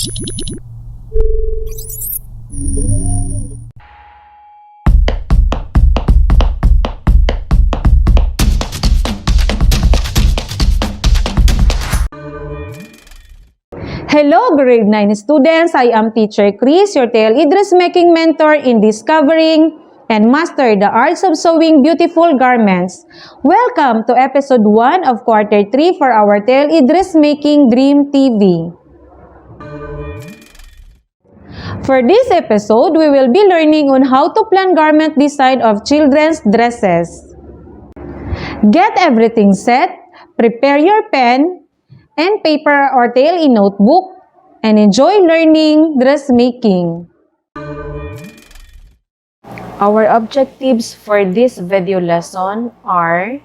Hello, grade 9 students. I am Teacher Chris, your TLE dressmaking mentor in discovering and master the arts of sewing beautiful garments. Welcome to episode 1 of quarter 3 for our TLE Dressmaking Dream TV. For this episode, we will be learning on how to plan garment design of children's dresses. Get everything set, prepare your pen and paper or TLE notebook, and enjoy learning dressmaking. Our objectives for this video lesson are: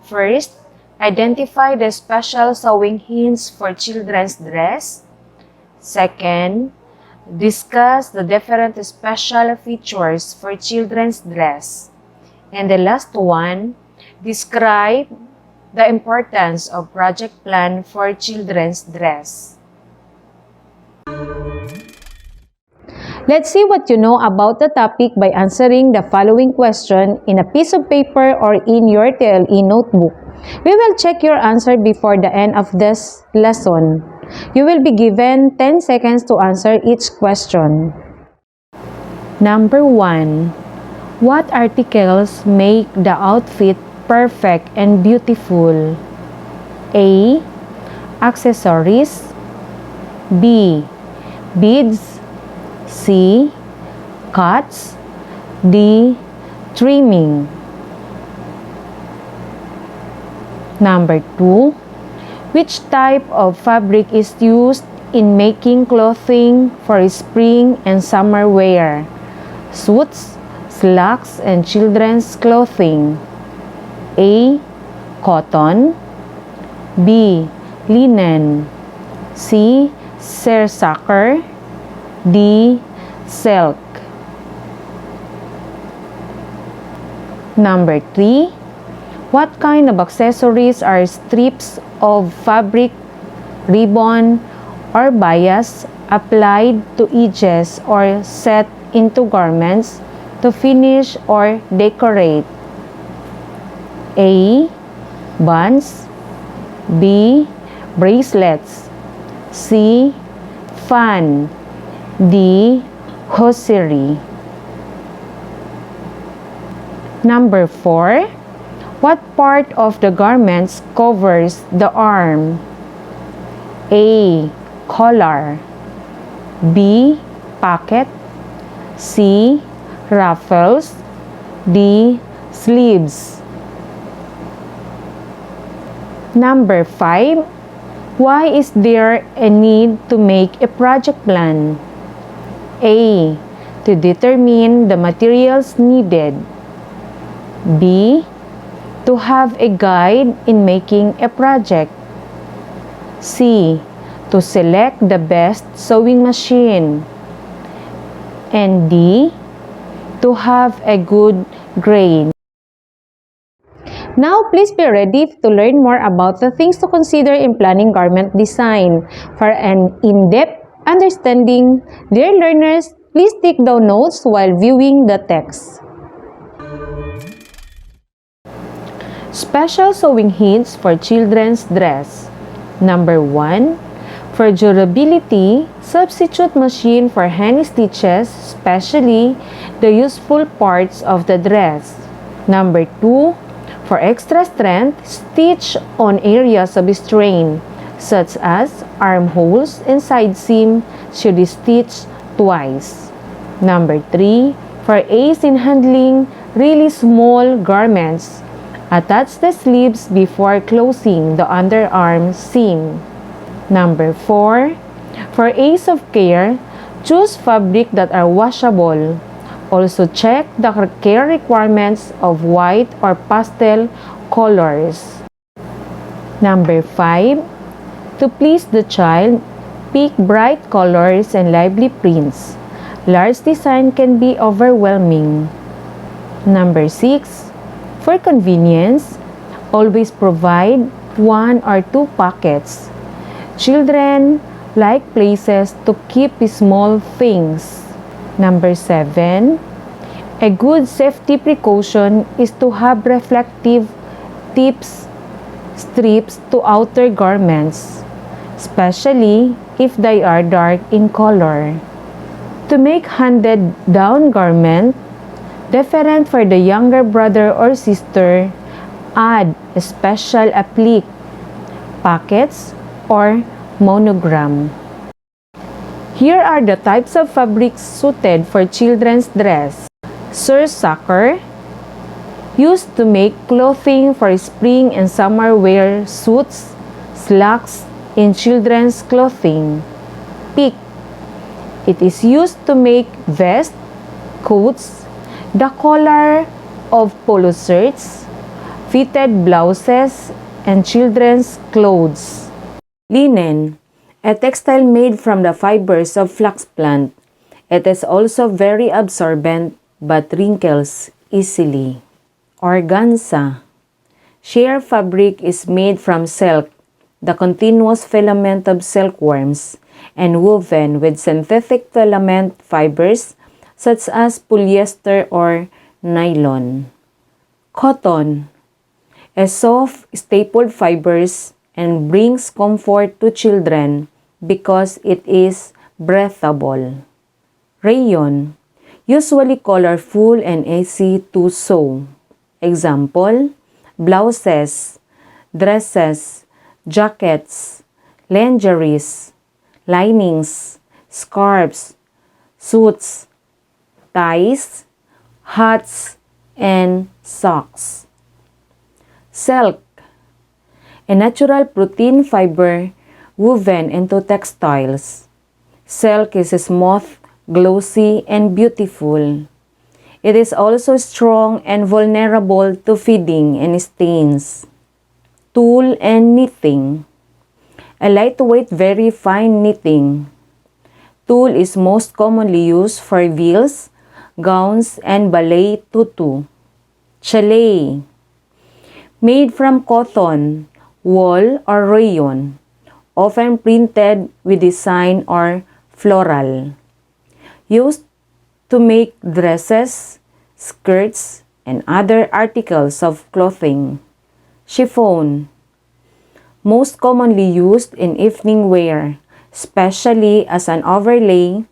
first, identify the special sewing hints for children's dress. Second, discuss the different special features for children's dress. And the last one, describe the importance of project plan for children's dress. Let's see what you know about the topic by answering the following question in a piece of paper or in your TLE notebook. We will check your answer before the end of this lesson. You will be given 10 seconds to answer each question. Number 1. What articles make the outfit perfect and beautiful? A. Accessories. B. Beads. C. Cuts. D. Trimming. Number 2. Which type of fabric is used in making clothing for spring and summer wear? Suits, slacks, and children's clothing. A. Cotton. B. Linen. C. Seersucker. D. Silk. Number 3. What kind of accessories are strips of fabric, ribbon, or bias applied to edges or set into garments to finish or decorate? A. Bands. B. Bracelets. C. Fan. D. Hosiery. Number 4. What part of the garments covers the arm? A. Collar. B. Pocket. C. Ruffles. D. Sleeves. Number 5. Why is there a need to make a project plan? A. To determine the materials needed. B. To have a guide in making a project. C. To select the best sewing machine. And D. To have a good grade. Now, please be ready to learn more about the things to consider in planning garment design. For an in-depth understanding, dear learners, please take down notes while viewing the text. Special sewing hints for children's dress. Number 1. For durability, substitute machine for hand stitches, especially the useful parts of the dress. Number 2. For extra strength, stitch on areas of strain, such as armholes and side seam should be stitched twice. Number 3. For ease in handling really small garments, attach the sleeves before closing the underarm seam. Number 4. For ease of care, choose fabric that are washable. Also check the care requirements of white or pastel colors. Number 5. To please the child, pick bright colors and lively prints. Large design can be overwhelming. Number 6. For convenience, always provide 1 or 2 pockets. Children like places to keep small things. Number 7, a good safety precaution is to have reflective tips strips to outer garments, especially if they are dark in color. To make handed down garment different for the younger brother or sister, add a special applique, pockets, or monogram. Here are the types of fabrics suited for children's dress. Sursucker, used to make clothing for spring and summer wear suits, slacks, and children's clothing. Pick, it is used to make vests, coats, the collar of polo shirts, fitted blouses, and children's clothes. Linen, a textile made from the fibers of flax plant. It is also very absorbent but wrinkles easily. Organza, sheer fabric is made from silk, the continuous filament of silkworms, and woven with synthetic filament fibers such as polyester or nylon. Cotton, a soft, staple fibers and brings comfort to children because it is breathable. Rayon, usually colorful and easy to sew. Example, blouses, dresses, jackets, lingeries, linings, scarves, suits, ties, hats, and socks. Silk, a natural protein fiber woven into textiles. Silk is smooth, glossy, and beautiful. It is also strong and vulnerable to fading and stains. Tulle and knitting, a lightweight, very fine knitting. Tulle is most commonly used for veils, gowns, and ballet tutu. Chalet, made from cotton, wool, or rayon, often printed with design or floral. Used to make dresses, skirts, and other articles of clothing. Chiffon, most commonly used in evening wear, especially as an overlay,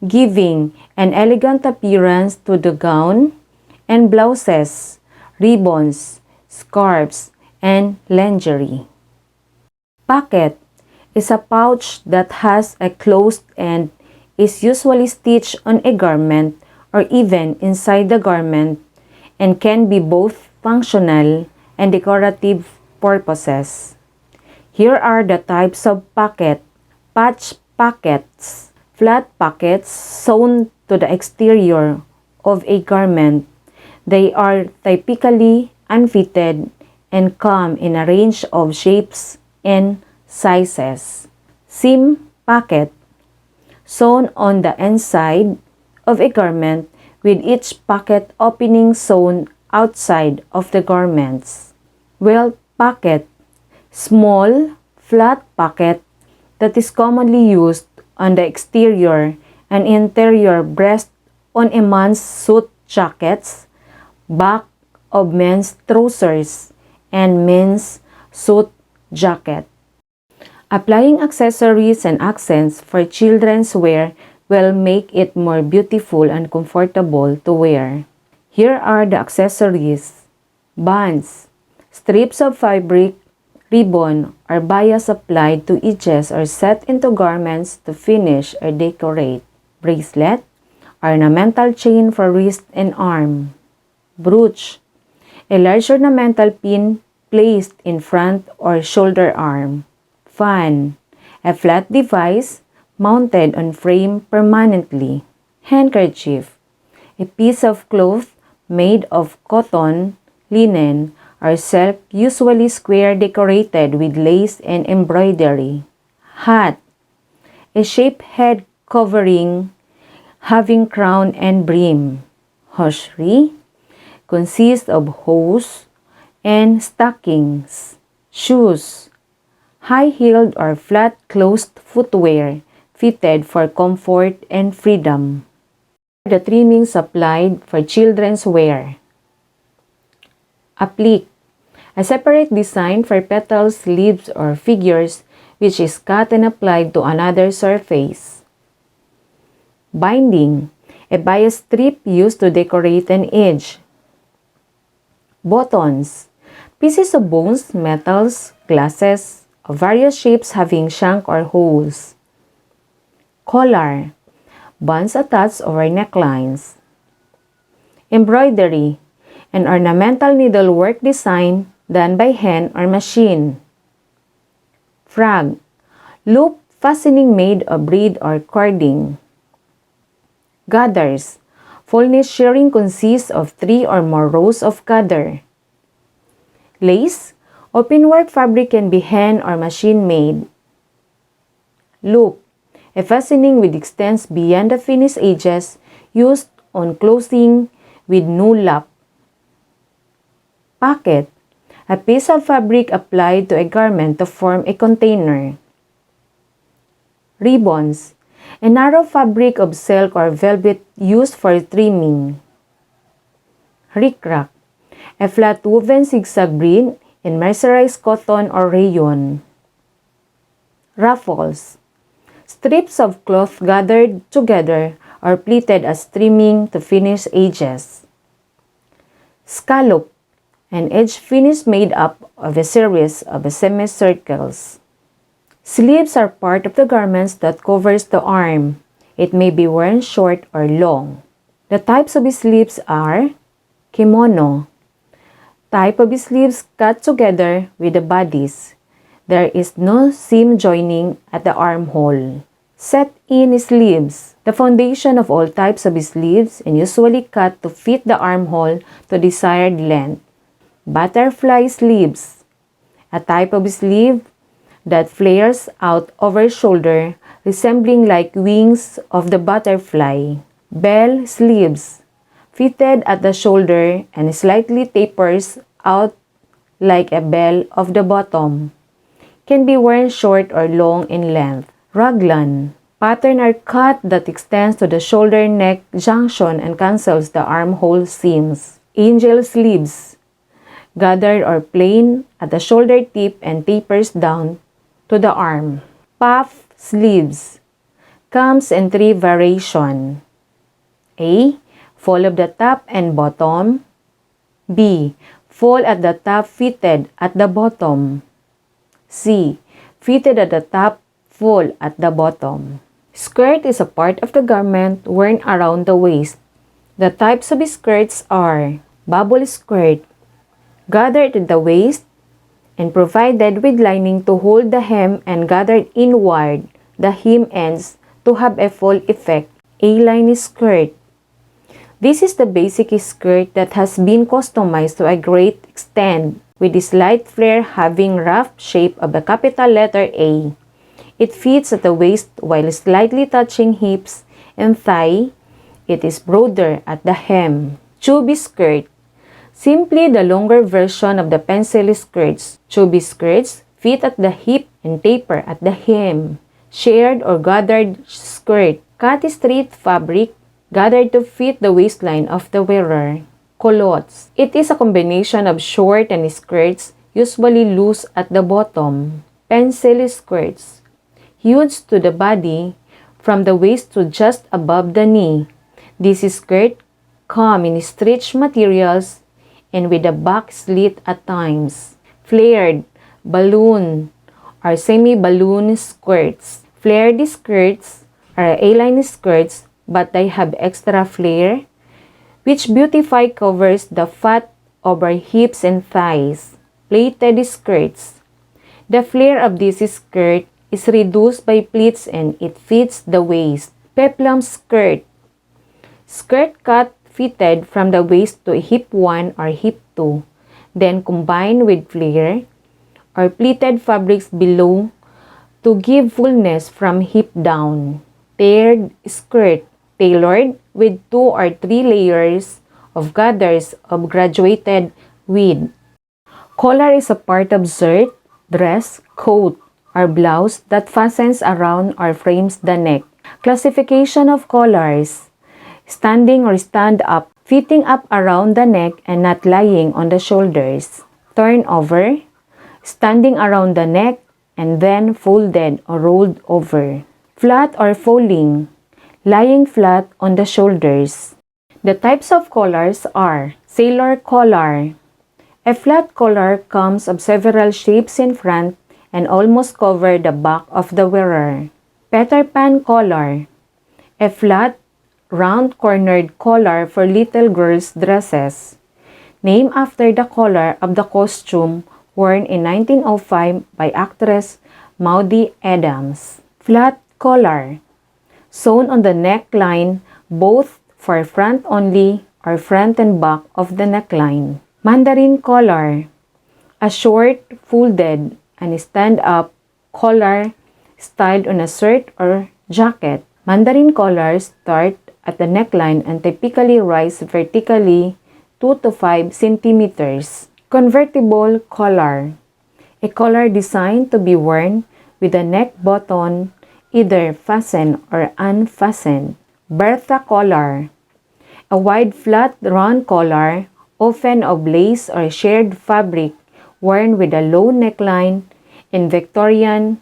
giving an elegant appearance to the gown and blouses, ribbons, scarves, and lingerie. Pocket is a pouch that has a closed end, is usually stitched on a garment or even inside the garment, and can be both functional and decorative purposes. Here are the types of pocket. Patch pockets, flat pockets sewn to the exterior of a garment. They are typically unfitted and come in a range of shapes and sizes. Seam pocket, sewn on the inside of a garment with each pocket opening sewn outside of the garments. Welt pocket, small, flat pocket that is commonly used on the exterior and interior breast on a man's suit jackets, back of men's trousers, and men's suit jacket. Applying accessories and accents for children's wear will make it more beautiful and comfortable to wear. Here are the accessories. Bands, strips of fabric, ribbon, or bias applied to edges or set into garments to finish or decorate. Bracelet, ornamental chain for wrist and arm. Brooch, a large ornamental pin placed in front or shoulder arm. Fan, a flat device mounted on frame permanently. Handkerchief, a piece of cloth made of cotton, linen, or silk, usually square, decorated with lace and embroidery. Hat, a shaped head covering having crown and brim. Hosiery consists of hose and stockings. Shoes, high-heeled or flat-closed footwear fitted for comfort and freedom. The trimmings applied for children's wear. Applique, a separate design for petals, leaves, or figures which is cut and applied to another surface. Binding, a bias strip used to decorate an edge. Buttons, pieces of bones, metals, glasses, of various shapes having shank or holes. Collar, bands attached over necklines. Embroidery, an ornamental needlework design done by hand or machine. Frag, loop fastening made of braid or cording. Gathers, fullness shirring consists of 3 or more rows of gather. Lace, openwork fabric can be hand or machine made. Loop, a fastening which extends beyond the finished edges used on clothing with no lap. Pocket, a piece of fabric applied to a garment to form a container. Ribbons, a narrow fabric of silk or velvet used for trimming. Rickrack, a flat woven zigzag braid in mercerized cotton or rayon. Ruffles, strips of cloth gathered together or pleated as trimming to finish edges. Scallop, an edge finish made up of a series of semicircles. Sleeves are part of the garments that covers the arm. It may be worn short or long. The types of sleeves are kimono, type of sleeves cut together with the bodice. There is no seam joining at the armhole. Set-in sleeves, the foundation of all types of sleeves and usually cut to fit the armhole to desired length. Butterfly sleeves, a type of sleeve that flares out over shoulder, resembling like wings of the butterfly. Bell sleeves, fitted at the shoulder and slightly tapers out like a bell of the bottom. Can be worn short or long in length. Raglan, pattern or cut that extends to the shoulder-neck junction and cancels the armhole seams. Angel sleeves, gathered or plain at the shoulder tip and tapers down to the arm. Puff sleeves, comes in 3 variations. A. Fall of the top and bottom. B. Fall at the top fitted at the bottom. C. Fitted at the top, fall at the bottom. Skirt is a part of the garment worn around the waist. The types of skirts are bubble skirt, gathered at the waist and provided with lining to hold the hem and gathered inward the hem ends to have a full effect. A-line skirt. This is the basic skirt that has been customized to a great extent with a slight flare having rough shape of a capital letter A. It fits at the waist while slightly touching hips and thigh. It is broader at the hem. Chubby skirt. Simply the longer version of the pencil skirts. Chubby skirts fit at the hip and taper at the hem. Shared or gathered skirt. Cut straight fabric gathered to fit the waistline of the wearer. Culottes. It is a combination of short and skirts, usually loose at the bottom. Pencil skirts. Huge to the body, from the waist to just above the knee. This skirt come in stretch materials and with a back slit at times. Flared, balloon, or semi-balloon skirts. Flared skirts are A-line skirts but they have extra flare, which beautify covers the fat over hips and thighs. Pleated skirts. The flare of this skirt is reduced by pleats and it fits the waist. Peplum skirt. Skirt cut fitted from the waist to hip 1 or hip 2, then combined with flare or pleated fabrics below to give fullness from hip down. Tailored skirt. Tailored with 2 or 3 layers of gathers of graduated width. Collar is a part of shirt, dress, coat, or blouse that fastens around or frames the neck. Classification of collars: standing or stand up, fitting up around the neck and not lying on the shoulders. Turnover: standing around the neck and then folded or rolled over. Flat or falling, lying flat on the shoulders. The types of collars are sailor collar. A flat collar comes of several shapes in front and almost cover the back of the wearer. Peter Pan collar. A flat, round-cornered collar for little girls' dresses, named after the collar of the costume worn in 1905 by actress Maudie Adams. Flat collar, sewn on the neckline both for front only or front and back of the neckline. Mandarin collar, a short, folded, and stand-up collar styled on a shirt or jacket. Mandarin collars start at the neckline and typically rise vertically 2 to 5 centimeters. Convertible collar, a collar designed to be worn with a neck button either fastened or unfastened. Bertha collar, a wide flat round collar, often of lace or shirred fabric, worn with a low neckline in Victorian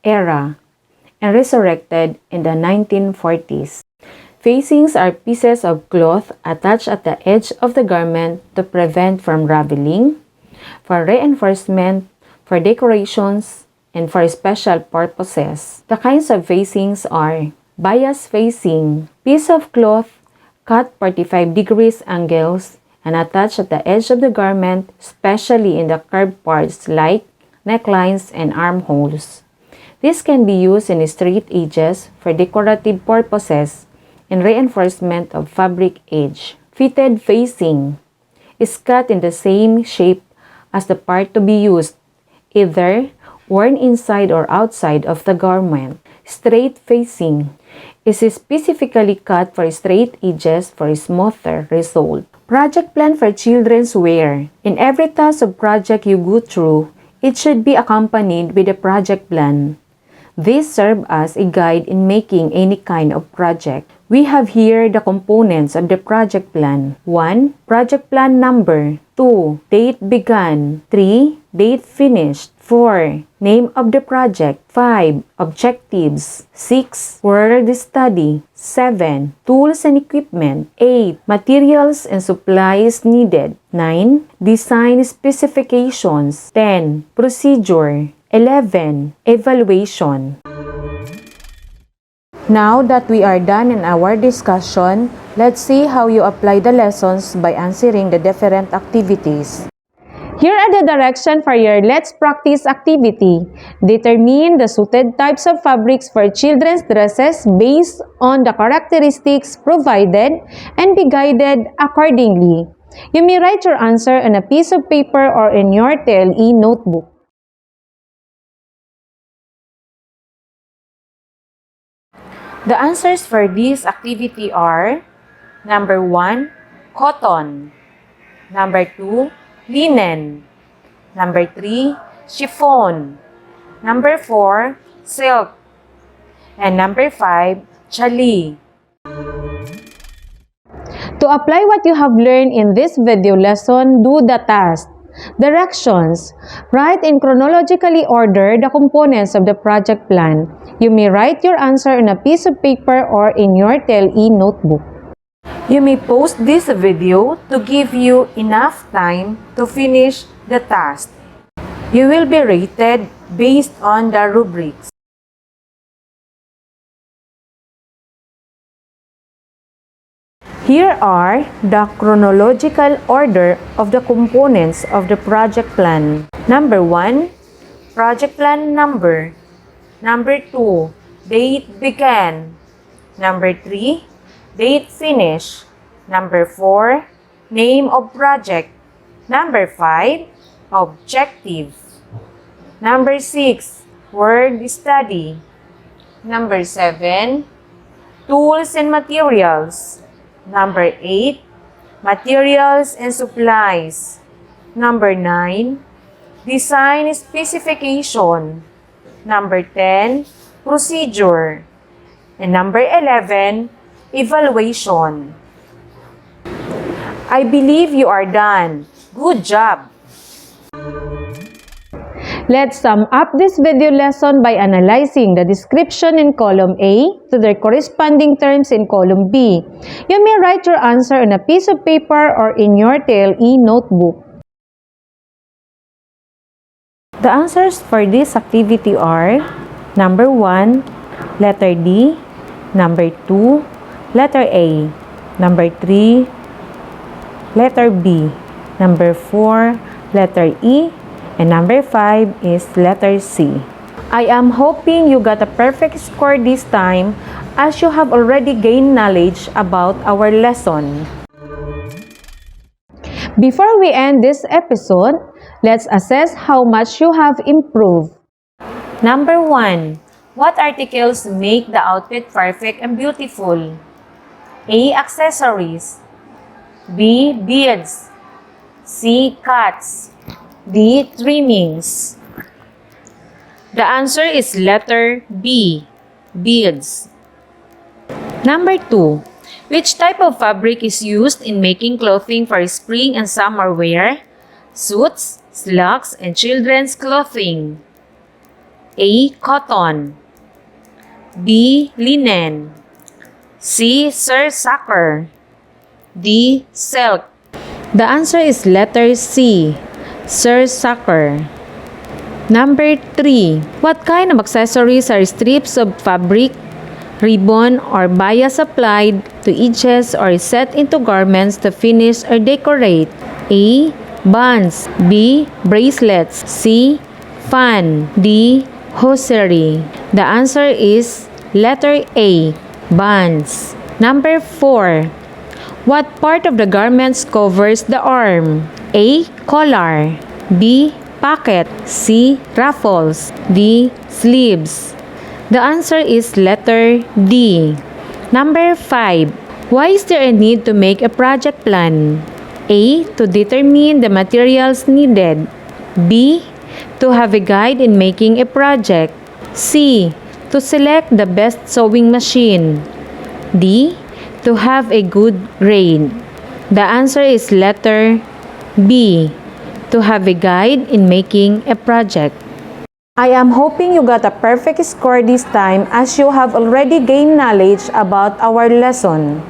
era and resurrected in the 1940s. Facings are pieces of cloth attached at the edge of the garment to prevent from raveling, for reinforcement, for decorations, and for special purposes. The kinds of facings are bias facing, piece of cloth cut 45 degrees angles and attached at the edge of the garment, especially in the curved parts like necklines and armholes. This can be used in straight edges for decorative purposes and reinforcement of fabric edge. Fitted facing is cut in the same shape as the part to be used, either worn inside or outside of the garment. Straight facing is specifically cut for straight edges for a smoother result. Project plan for children's wear. In every task or project you go through, it should be accompanied with a project plan. This serves as a guide in making any kind of project. We have here the components of the project plan. 1. Project plan number. 2. Date began. 3. Date finished. 4. Name of the project. 5. Objectives. 6. Word study. 7. Tools and equipment. 8. Materials and supplies needed. 9. Design specifications. 10. Procedure. 11. Evaluation. Now that we are done in our discussion, let's see how you apply the lessons by answering the different activities. Here are the directions for your Let's Practice activity. Determine the suited types of fabrics for children's dresses based on the characteristics provided and be guided accordingly. You may write your answer on a piece of paper or in your TLE notebook. The answers for this activity are: number 1, cotton. Number 2, linen. Number 3, chiffon. Number 4, silk. And number 5, challis. To apply what you have learned in this video lesson, do the task. Directions. Write in chronologically order the components of the project plan. You may write your answer on a piece of paper or in your TLE notebook. You may pause this video to give you enough time to finish the task. You will be rated based on the rubrics. Here are the chronological order of the components of the project plan. Number 1, project plan number. Number 2, date began. Number 3, date finish. Number 4, name of project. Number 5, objective. Number 6, word study. Number 7, tools and materials. Number 8, materials and supplies. Number 9, design specification. Number 10, procedure. And number 11, evaluation. I believe you are done. Good job! Let's sum up this video lesson by analyzing the description in column A to their corresponding terms in column B. You may write your answer on a piece of paper or in your TLE notebook. The answers for this activity are number 1, letter D, number 2, letter A, number 3, letter B, number 4, letter E, and number 5 is letter C. I am hoping you got a perfect score this time as you have already gained knowledge about our lesson. Before we end this episode, let's assess how much you have improved. Number 1. What articles make the outfit perfect and beautiful? A. Accessories. B. Beads. C. Cuts. D. Trimmings. The answer is letter B. Beads. Number 2. Which type of fabric is used in making clothing for spring and summer wear? Suits, slacks, and children's clothing. A. Cotton. B. Linen. C. Seersucker. D. Silk. The answer is letter C. Seersucker. Number 3. What kind of accessories are strips of fabric, ribbon, or bias applied to edges or set into garments to finish or decorate? A. Bands. B. Bracelets. C. Fan. D. Hosiery. The answer is letter A. Bands. Number 4. What part of the garments covers the arm? A. Collar. B. Pocket. C. Ruffles. D. Sleeves. The answer is letter D. Number 5. Why is there a need to make a project plan? A. To determine the materials needed. B. To have a guide in making a project. C. To select the best sewing machine. D. To have a good grade. The answer is letter B. To have a guide in making a project. I am hoping you got a perfect score this time as you have already gained knowledge about our lesson.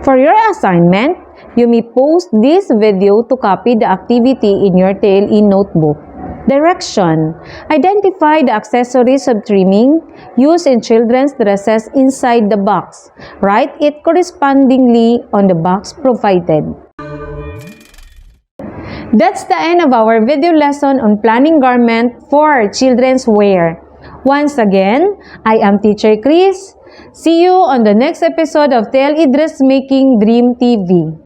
For your assignment, you may pause this video to copy the activity in your TLE notebook. Direction: identify the accessories of trimming used in children's dresses inside the box. Write it correspondingly on the box provided. That's the end of our video lesson on planning garment for children's wear. Once again, I am Teacher Chris. See you on the next episode of TLE Dressmaking Dream TV.